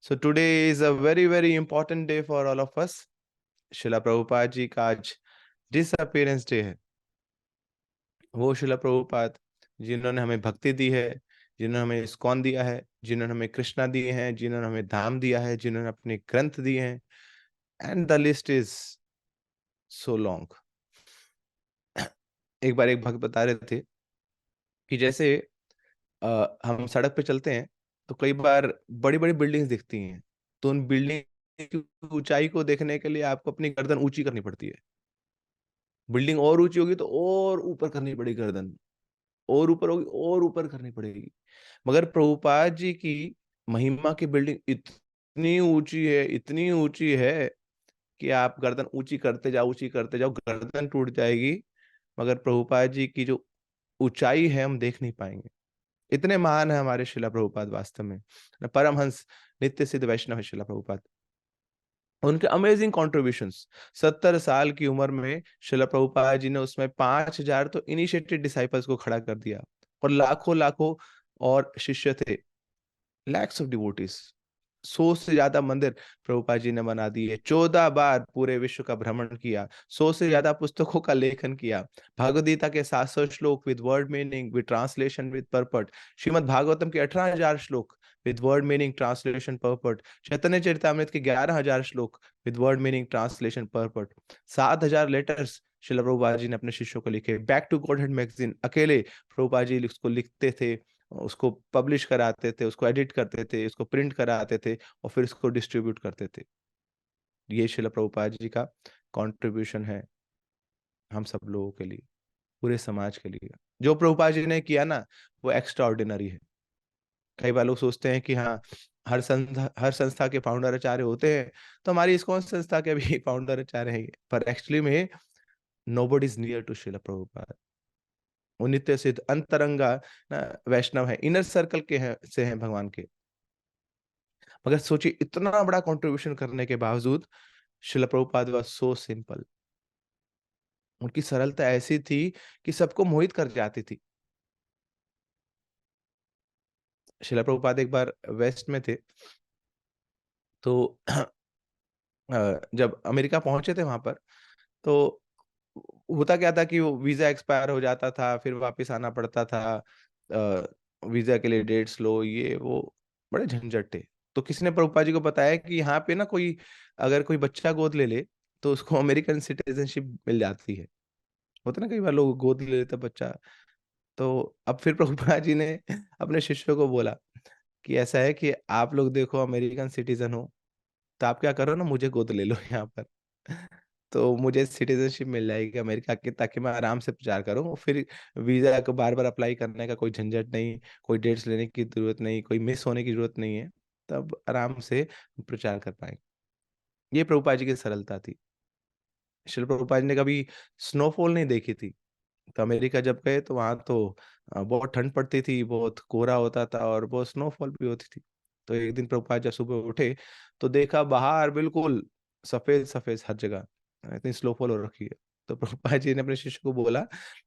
So today is a very, very important day for all of us. शिला प्रभुपाद जी का आज disappearance day है। वो शिला प्रभुपाद जिन्होंने हमें भक्ति दी है, जिन्होंने हमें इस्कॉन दिया है, जिन्होंने हमें कृष्णा दिए हैं, जिन्होंने हमें धाम दिया है, जिन्होंने अपने ग्रंथ दिए हैं, and the list is so long. एक बार एक भक्त बता रहे थे कि जैसे हम सड़क पे चलते हैं तो कई बार बड़ी-बड़ी बिल्डिंग्स दिखती हैं, तो उन बिल्डिंग की ऊंचाई को देखने के लिए आपको अपनी गर्दन ऊंची करनी पड़ती है। बिल्डिंग और ऊंची होगी तो और ऊपर करनी पड़ेगी गर्दन, और ऊपर होगी और ऊपर करनी पड़ेगी। मगर प्रभुपाद जी की महिमा की बिल्डिंग इतनी ऊंची है कि आप गर्दन ऊंची करते जाओ, गर्दन टूट जाएगी, मगर प्रभुपाद जी की जो ऊंचाई है हम देख नहीं पाएंगे। इतने महान है हमारे शिला प्रभुपाद वास्तव में। परमहंस नित्य सिद्ध वैष्णव है शिला प्रभुपाद। उनके अमेजिंग कॉन्ट्रीब्यूशंस। 70 साल की उम्र में शिला प्रभुपाद जी ने उसमें 5000 तो इनिशिएटेड डिसाइपल्स को खड़ा कर दिया, और लाखों लाखों और शिष्य थे, लैक्स ऑफ डिवोटीज। 100 से ज्यादा मंदिर प्रभुपाद जी ने बना दिए, 14 बार पूरे विश्व का भ्रमण किया, 100 से ज्यादा पुस्तकों का लेखन किया, भगवद गीता के 700 श्लोक with word meaning with translation with purport, Shrimad Bhagavatam के 18,000 श्लोक with word meaning translation purport, Chaitanya Charitamrita के 11,000 श्लोक विद वर्ड मीनिंग ट्रांसलेशन परपट, 7,000 लेटर्स श्रील प्रभुपाद जी ने अपने शिष्यों को लिखे। बैक टू गॉडहेड मैगजीन अकेले प्रभुपाद जी उसको लिखते थे, उसको पब्लिश कराते थे, उसको एडिट करते थे, उसको प्रिंट कराते थे और फिर उसको डिस्ट्रीब्यूट करते थे। ये श्रील प्रभुपाद जी का कंट्रीब्यूशन है हम सब लोगों के लिए, पूरे समाज के लिए। जो प्रभुपाद जी ने किया ना, वो एक्स्ट्रा ऑर्डिनरी है। कई बार लोग सोचते हैं कि हाँ, हर संस्था के फाउंडर आचार्य होते हैं, तो हमारी इस्कॉन संस्था के भी फाउंडर आचार्य हैं, पर एक्चुअली में nobody is near to Srila Prabhupada. वो नित्य सिद्ध अंतरंगा ना वैष्णव है, इनर सर्कल के हैं, से हैं भगवान के। मगर सोचिए इतना बड़ा कंट्रीब्यूशन करने के बावजूद शिला प्रभुपाद वाज सो सिंपल। उनकी सरलता ऐसी थी कि सबको मोहित कर जाती थी। शिला प्रभुपाद एक बार वेस्ट में थे, तो जब अमेरिका पहुंचे थे वहां पर, तो होता क्या था कि वो वीजा एक्सपायर हो जाता था, फिर वापस आना पड़ता था। वीजा के लिए डेट्स लो, ये वो बड़े झंझट थे। तो किसी ने प्रभुपाद जी को बताया कि यहाँ पे ना कोई अगर कोई बच्चा गोद ले ले तो उसको अमेरिकन सिटीजनशिप मिल जाती है। होता है ना, कई बार लोग गोद ले लेते हैं बच्चा। तो अब फिर प्रभुपाद जी ने अपने शिष्यों को बोला कि ऐसा है कि आप लोग देखो अमेरिकन सिटीजन हो, तो आप क्या करो ना, मुझे गोद ले लो यहाँ पर। तो मुझे सिटीजनशिप मिल जाएगी अमेरिका की, ताकि मैं आराम से प्रचार करूँ। फिर वीज़ा को बार-बार अप्लाई करने का कोई झंझट नहीं, कोई डेट्स लेने की ज़रूरत नहीं, कोई मिस होने की ज़रूरत नहीं है। तब आराम से प्रचार कर पाएँगे। ये प्रभुपाद जी की सरलता थी। शिल प्रभुपाद जी ने कभी स्नोफॉल नहीं देखी थी। तो अमेरिका जब गए तो वहाँ तो बहुत ठंड पड़ती थी, बहुत कोहरा होता था और बहुत स्नोफॉल भी होती थी। तो एक दिन प्रभुपाद जब सुबह उठे तो देखा बाहर बिल्कुल सफ़ेद-सफ़ेद हर जगह, इतनी स्नोफॉल हो रखी है। तो प्रभुपाद जी ने अपने शिष्य को बोला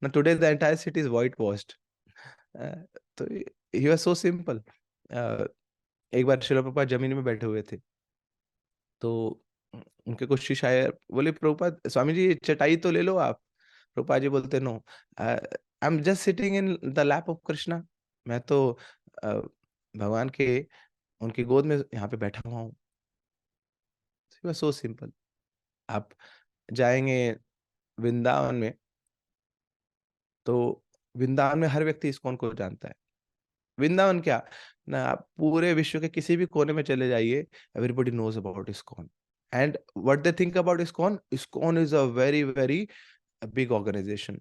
ना, today the entire city is white washed. Uh, तो ही वाज़ सो सिंपल। अ, एक बार श्रील प्रभुपाद ज़मीन में बैठे हुए थे, तो उनके कुछ शिष्य आए, बोले प्रभुपाद स्वामी जी चटाई तो ले लो आप। प्रभुपाद जी बोलते no, I am just sitting in the lap of Krishna. मैं तो अ, भगवान के उनकी गोद में यहाँ पे बैठा हुआ हूँ। So simple. आप जाएंगे वृंदावन में, तो वृंदावन में हर व्यक्ति इस्कॉन को जानता है। वृंदावन क्या ना, आप पूरे विश्व के किसी भी कोने में चले जाइए, everybody knows about ISKCON. And what they think about ISKCON, ISKCON is a very very big organisation,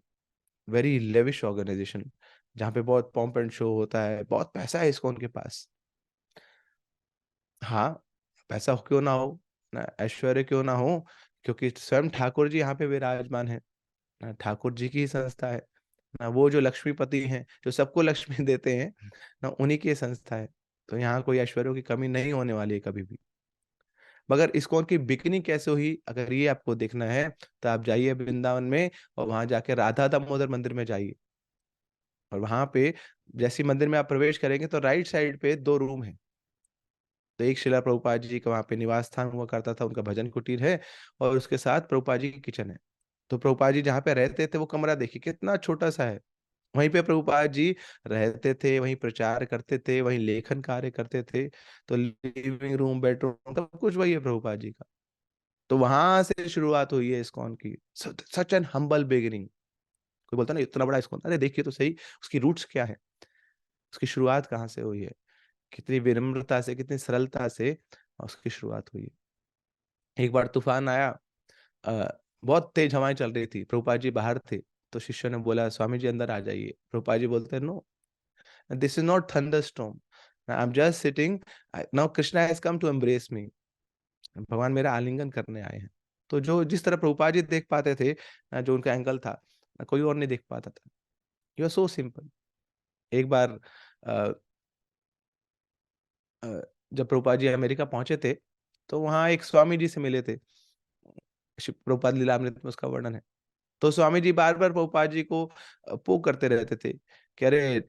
very lavish organisation, जहाँ पे बहुत पॉम्प एंड शो होता है, बहुत पैसा है इस्कॉन के पास। हाँ, पैसा क्यों ना हो, ना ऐश्वर्य क्यों ना हो, क्योंकि स्वयं ठाकुर जी यहाँ पे विराजमान है। ठाकुर जी की ही संस्था है। ना वो जो लक्ष्मीपति हैं, जो सबको लक्ष्मी देते हैं, ना उन्हीं की ये संस्था है। तो यहाँ कोई ऐश्वर्यों की कमी नहीं होने वाली है कभी भी। मगर इस्कॉन की बिकनी कैसे हुई, अगर ये आपको देखना है, तो आप जाइए वृंदावन में और वहाँ जाके राधा दामोदर मंदिर में जाइए। और वहाँ पे जैसे ही मंदिर में आप प्रवेश करेंगे तो राइट साइड पे 2 रूम हैं। तो एक शिला प्रभुपाद जी का वहाँ पे निवास स्थान हुआ करता था, उनका भजन कुटीर है और उसके साथ प्रभुपाद जी की किचन है। तो प्रभुपाद जी जहाँ पे रहते थे वो कमरा देखिए कितना छोटा-सा है। वहीं पे प्रभुपाद जी रहते थे, वहीं प्रचार करते थे, वहीं लेखन कार्य करते थे। तो लिविंग रूम, बेडरूम सब कुछ वही है प्रभुपाद जी का। तो वहाँ से शुरुआत हुई है इस्कॉन की। Such an humble beginning. कोई बोलता है ना इतना बड़ा इस्कॉन, अरे देखिए तो सही उसकी रूट्स क्या है? उसकी शुरुआत कहाँ से हुई है? कितनी विनम्रता से, कितनी सरलता से उसकी शुरुआत हुई है। एक बार तूफ़ान आया, अ, बहुत तेज़ हवाएँ चल रही थी, प्रभुपाद जी बाहर थे, तो शिष्यों ने बोला, "स्वामी जी अंदर आ जाइए।" प्रभुपाद जी बोलते हैं, "no, this is not thunderstorm. I am just sitting, now Krishna has come to embrace me." भगवान मेरा आलिंगन करने आए हैं। तो जो जिस तरह प्रभुपाद जी देख पाते थे, जो उनका एंगल था, कोई और नहीं देख पाता था। He was so simple. एक बार अ अ, जब प्रभुपाद जी अमेरिका पहुँचे थे, तो वहाँ एक स्वामी जी से मिले थे। प्रभुपाद लीलामृत में उसका वर्णन है। तो स्वामी जी बार-बार प्रभुपाद जी को पोक करते रहते थे कि अरे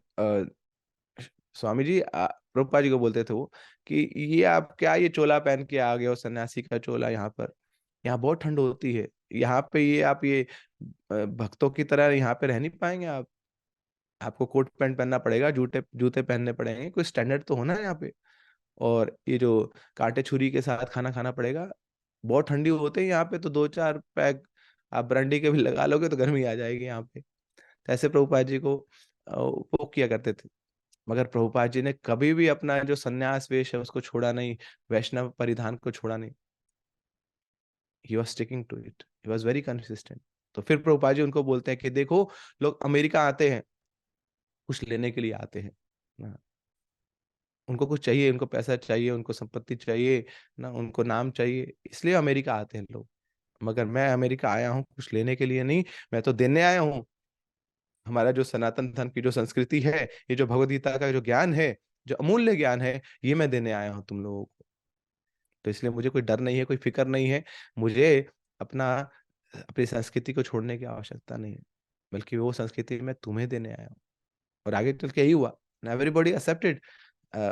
स्वामी जी, प्रभुपाद जी को बोलते थे वो कि ये आप क्या ये चोला पहन के आ गए हो, सन्यासी का चोला यहाँ पर? यहाँ बहुत ठंड होती है। यहाँ पे ये आप ये भक्तों की तरह यहाँ पे रह नहीं पाएँगे आप। आपको कोट पैंट पहनना पड़ेगा, जूते जूते पहनने पड़ेंगे, कोई स्टैंडर्ड तो होना है यहाँ पे। और ये जो काँटे छुरी के साथ खाना खाना पड़ेगा। बहुत ठंडी होते है यहाँ पे, तो 2-4 पैक आप ब्रांडी के भी लगा लोगे तो गर्मी आ जाएगी यहाँ पे। तो ऐसे प्रभुपाद जी को उपभोग किया करते थे। मगर प्रभुपाद जी ने कभी भी अपना जो सन्यास वेश है उसको छोड़ा नहीं, वैष्णव परिधान को छोड़ा नहीं। He was sticking to it, he was very consistent. तो फिर प्रभुपाद जी उनको बोलते हैं कि देखो, लोग अमेरिका आते हैं, कुछ लेने के लिए आते हैं। ना, उनको कुछ चाहिए, उनको पैसा चाहिए, उनको संपत्ति चाहिए, ना उनको नाम चाहिए, इसलिए अमेरिका आते हैं लोग। मगर मैं अमेरिका आया हूँ कुछ लेने के लिए नहीं, मैं तो देने आया हूँ। हमारा जो सनातन धर्म की जो संस्कृति है, ये जो भगवद गीता का जो ज्ञान है, जो अमूल्य ज्ञान है, ये मैं देने आया हूँ तुम लोगों को। तो इसलिए मुझे कोई डर नहीं है, कोई फ़िक्र नहीं है। मुझे अपना अपनी संस्कृति को छोड़ने की आवश्यकता नहीं है, बल्कि वो संस्कृति मैं तुम्हें देने आया हूँ। और आगे चल के यही हुआ। And everybody accepted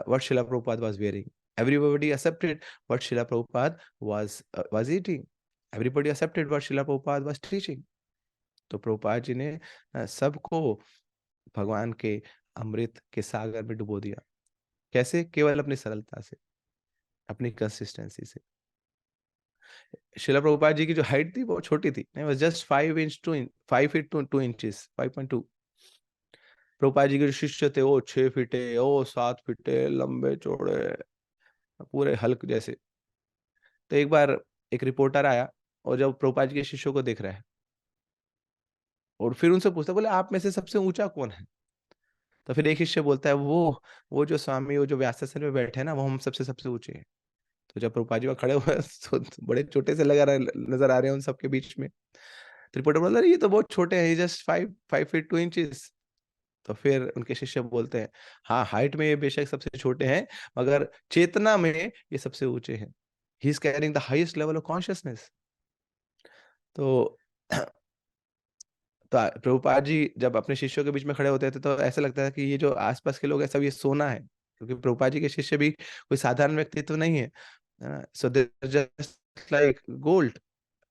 what Srila Prabhupada was wearing. Everybody accepted what Srila Prabhupada was eating. Everybody accepted what Srila Prabhupada was teaching. तो प्रभुपाद जी ने सबको भगवान के अमृत के सागर में डुबो दिया। कैसे? केवल अपनी सरलता से, अपनी कंसिस्टेंसी से। श्रील प्रभुपाद जी की जो हाइट थी वो छोटी थी। नहीं, was just 5 inch 2 inch 5 feet 2 inches 5.2। Prabhupada ji के जो शिष्य थे वो 6 फीटे, वो 7 फीटे, लंबे-चौड़े, पूरे हल्क जैसे। तो एक बार एक रिपोर्टर आया और जब प्रभुपाद जी के शिष्यों को देख रहा है और फिर उनसे पूछता है, बोले आप में से सबसे ऊँचा कौन है? तो फिर एक शिष्य बोलता है, वो जो स्वामी वो जो व्यासासन में बैठे हैं ना, वो हम सबसे सबसे ऊँचे हैं। तो जब प्रभुपाद जी वहाँ खड़े हुए हैं तो बड़े छोटे से लगा रहा नज़र आ रहे हैं उन सबके बीच में। तो रिपोर्टर बोला, "अरे ये तो बहुत छोटे हैं, ये जस्ट 5 फीट 2 इंचेस।" तो फिर उनके शिष्य बोलते हैं, "हाँ, हाइट में ये बेशक सबसे छोटे हैं, मगर चेतना में ये सबसे ऊँचे हैं। He is carrying the highest level of consciousness." तो तो प्रभुपाद जी जब अपने शिष्यों के बीच में खड़े होते थे तो ऐसा लगता था कि ये जो आस-पास के लोग हैं सब ये सोना है। क्योंकि प्रभुपाद जी के शिष्य भी कोई साधारण व्यक्तित्व नहीं है। So they are just like gold.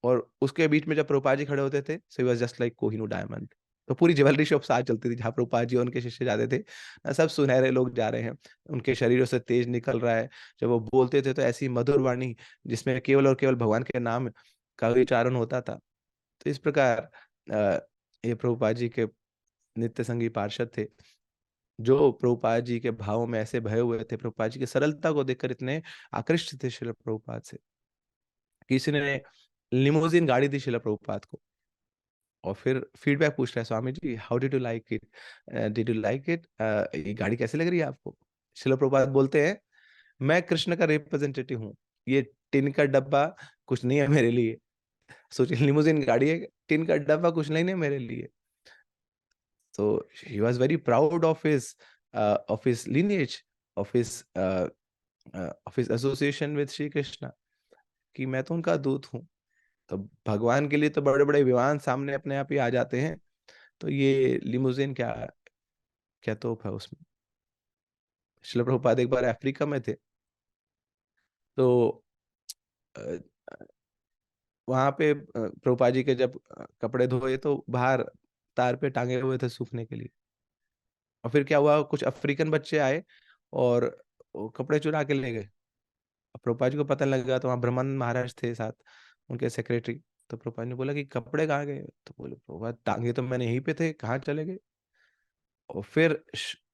और उसके बीच में जब प्रभुपाद जी खड़े होते थे, so he was just like Kohinoor diamond. तो पूरी ज्वेलरी शॉप साथ चलती थी जहाँ प्रभुपाद जी और उनके शिष्य जाते थे। सब सुनहरे लोग जा रहे हैं, उनके शरीरों से तेज निकल रहा है। जब वो बोलते थे तो ऐसी मधुर वाणी जिसमें केवल और केवल भगवान के नाम का उच्चारण होता था। तो इस प्रकार अ, ये प्रभुपाद जी के नित्य संगी पार्षद थे, जो प्रभुपाद जी के भावों में ऐसे भये हुए थे, प्रभुपाद जी की सरलता को देखकर इतने आकृष्ट थे श्रील प्रभुपाद से। किसी ने लिमोज़िन गाड़ी दी श्रील प्रभुपाद को और फिर फीडबैक पूछ रहा है, Swami ji how did you like it? Did you like it? ये गाड़ी कैसी लग रही है आपको? श्रील प्रभुपाद बोलते हैं, मैं कृष्ण का रिप्रेजेंटेटिव हूँ। ये टिन का डब्बा कुछ नहीं है मेरे लिए। सोचिए लिमोज़िन गाड़ी है, टिन का डब्बा कुछ नहीं है मेरे लिए। So he was very proud of his lineage, of his association with Shri Krishna कि मैं तो उनका दूत हूँ। तो भगवान के लिए तो बड़े-बड़े विमान सामने अपने आप ही आ जाते हैं। तो ये लिमोज़िन क्या क्या तोप है उसमें। श्रील प्रभुपाद एक बार अफ्रीका में थे। तो अ, वहाँ पे प्रभुपाद जी के जब कपड़े धोए तो बाहर तार पे टाँगे हुए थे सूखने के लिए। और फिर क्या हुआ, कुछ अफ्रीकन बच्चे आए और वो कपड़े चुरा के ले गए। अब प्रभुपाद जी को पता लग गया, तो वहाँ ब्रह्मानंद महाराज थे साथ, उनके सेक्रेटरी। तो प्रभुपाद ने बोला कि कपड़े कहाँ गए? तो बोले, प्रभुपाद टाँगे तो मैंने यहीं पे थे, कहाँ चले गए? और फिर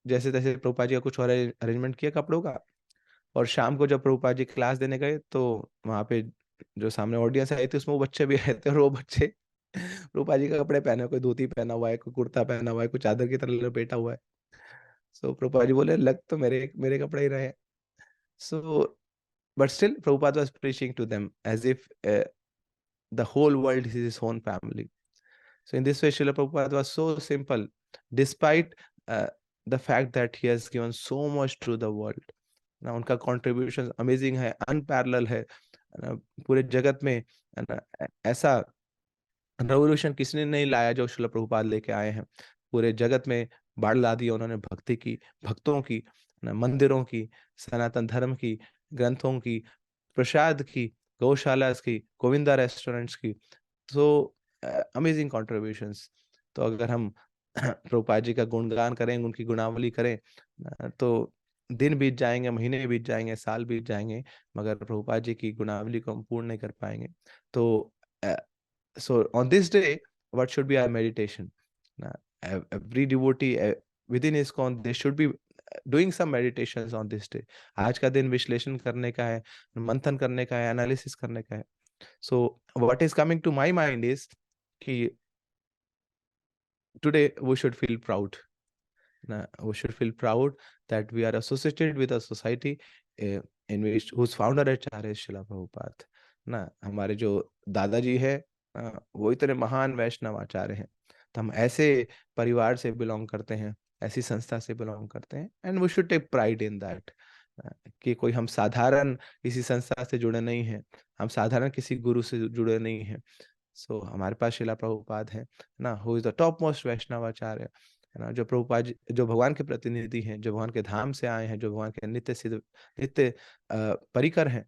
जैसे-तैसे प्रभुपाद जी का कुछ और अरेंजमेंट किया कपड़ों का। और शाम को जब प्रभुपाद जी क्लास देने गए तो वहाँ पे जो सामने ऑडियंस आई थी उसमें वो बच्चे भी आए थे, और वो बच्चे प्रभुपाद जी के कपड़े पहने हुए, कोई धोती पहना हुआ है, कोई कुर्ता पहना हुआ है, कोई चादर की तरह लपेटा हुआ है। सो प्रभुपाद जी बोले, लग तो मेरे मेरे कपड़े ही रहे हैं। So but still Prabhupada was preaching to them as if the whole world is his own family. So in this way, Srila Prabhupada was so simple, despite the fact that he has given so much to the world. ना उनका contribution amazing है, unparalleled है ना, पूरे जगत में है ना, ऐसा revolution किसने नहीं लाया जो श्रील प्रभुपाद लेके आए हैं। पूरे जगत में बाढ़ ला दी उन्होंने भक्ति की, भक्तों की, है ना, मंदिरों की, सनातन धर्म की, ग्रंथों की, प्रसाद की, गौशालास की, गोविंदा रेस्टोरेंट्स की। So amazing contributions. तो अगर हम प्रभुपाद जी का गुणगान करें, उनकी गुणावली करें, तो दिन बीत जाएँगे, महीने बीत जाएँगे, साल बीत जाएँगे, मगर प्रभुपाद जी की गुणावली को हम पूर्ण नहीं कर पाएँगे। तो अ, so on this day, what should be our meditation? Every devotee within ISKCON, they should be doing some meditations on this day. आज का दिन विश्लेषण करने का है, मंथन करने का है, एनालिसिस करने का है। So what is coming to my mind is कि today we should feel proud. We should feel proud that we are associated with a society in which whose founder Acharya is शिला प्रभुपाद। ना हमारे जो दादाजी है, वो इतने महान वैष्णव आचार्य हैं। तो हम ऐसे परिवार से बिलोंग करते हैं, ऐसी संस्था से बिलोंग करते हैं, and we should take pride in that. कि कोई हम साधारण किसी संस्था से जुड़े नहीं हैं, हम साधारण किसी गुरु से जुड़े नहीं हैं। सो हमारे पास शिला प्रभुपाद हैं, ना, who is the top most Vaishnava acharya, है ना, जो प्रभुपाद जी जो भगवान के प्रतिनिधि हैं, जो भगवान के धाम से आए हैं, जो भगवान के नित्य सिद्ध नित्य परिकर हैं।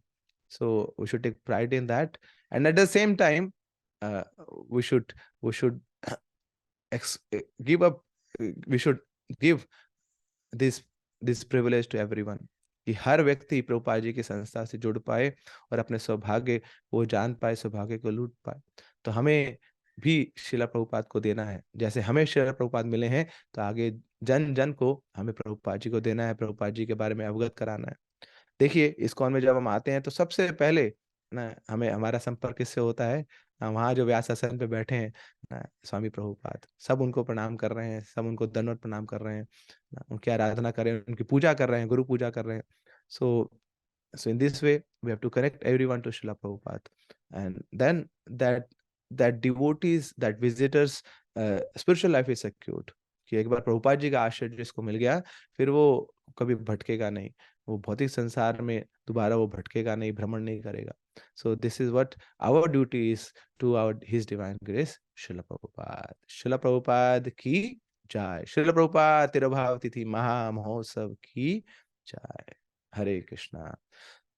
So we should take pride in that, and at the same time we should we should give up we should give this this privilege to everyone, कि हर व्यक्ति प्रभुपाद जी की संस्था से जुड़ पाए और अपने सौभाग्य को जान पाए, सौभाग्य को लूट पाए। तो हमें भी शिला प्रभुपाद को देना है। जैसे हमें शिला प्रभुपाद मिले हैं, तो आगे जन-जन को हमें प्रभुपाद जी को देना है, प्रभुपाद जी के बारे में अवगत कराना है। देखिए, इस्कॉन में जब हम आते हैं तो सबसे पहले ना हमें हमारा संपर्क किससे होता है? वहाँ जो व्यास आसन पे बैठे हैं स्वामी प्रभुपाद, सब उनको प्रणाम कर रहे हैं, सब उनको दंडवत प्रणाम कर रहे हैं, उनकी आराधना कर रहे हैं, उनकी पूजा कर रहे हैं, गुरु पूजा कर रहे हैं। सो so in this way, we have to connect everyone to Srila Prabhupada, and then that devotees, that visitors, spiritual life is secured. कि एक बार प्रभुपाद जी का आश्रय जिसको मिल गया, फिर वो कभी भटकेगा नहीं। वो भौतिक संसार में दोबारा वो भटकेगा नहीं, भ्रमण नहीं करेगा। So this is what our duty is to our His Divine Grace, Srila Prabhupada. Srila Prabhupada की जय। Srila Prabhupada तिरुभाव तिथि महा महोत्सव की जय। हरे कृष्णा।